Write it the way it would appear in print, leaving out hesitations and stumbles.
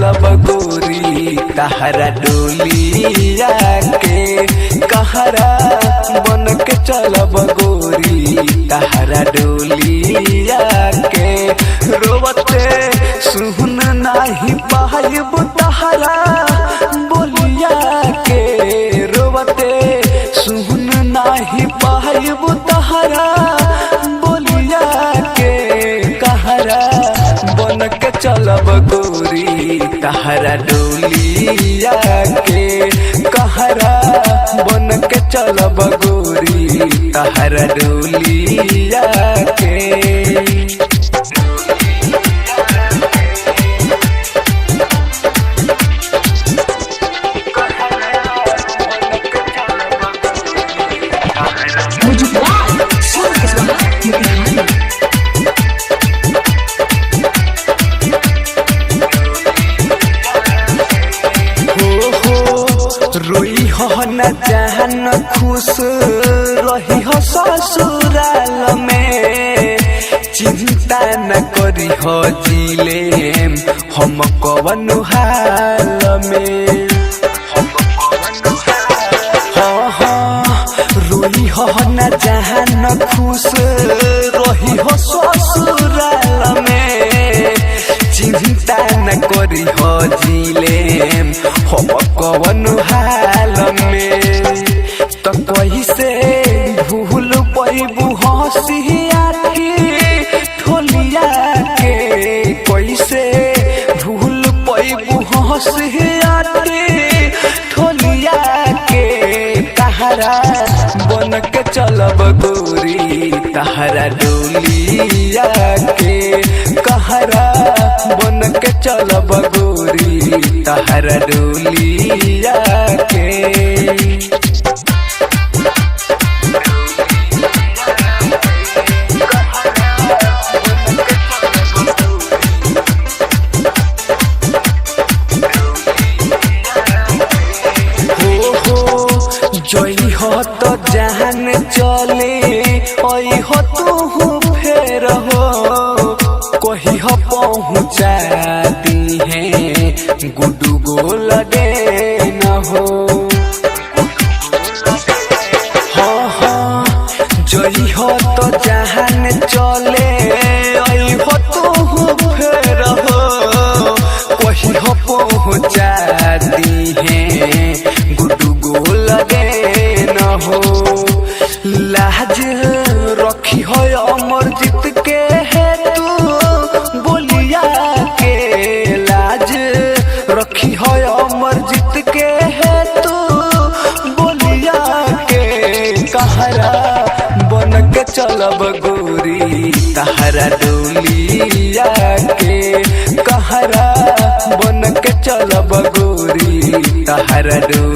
चलब गोरी तहरा डोलिया के कहरा बन के चलब गोरी तहरा डोलिया के रोवते सुन नाही पाइब तहरा बोलिया के रोवते सुन नाही पाइब तहरा बोलिया के कहरा बन के चलब गोरी तहरा डोलिया के कहरा बन के चलब गोरी तहरा डोलिया के रोई हो न जहन खुश रही हो ससुराल में चिंता न करी हो जिले हम कवन हाल में रोई हो न जहन खुश रही हो ससुराल में चिंता न करी हो जिले हम कवन हाल में तो कैसे भूल पैबू हंसिया के ठोलिया के कैसे भूल पैबू हंसिया के ठोलिया के कहरा बन के चलब गोरी तहरा डोलिया के कहरा बन के चलब गोरी तहरा डोलिया के जई हो तो जहान चले आई हो तू फेर हो कही हो पहुँचा दी है गुडू गो लगे न हो हाँ जई हो तो जहान चले आई हो तू फेर हो कही हो पहुँचा दी है गुडू गो लगे हो लाज रखी हो अमर जीत के है तू बोलिया के लाज रखी हो अमर जीत के है तू बोलिया के कहरा बन के चलब गोरी तहरा डोलिया के कहरा बन के चलब गोरी तहरा डोलिया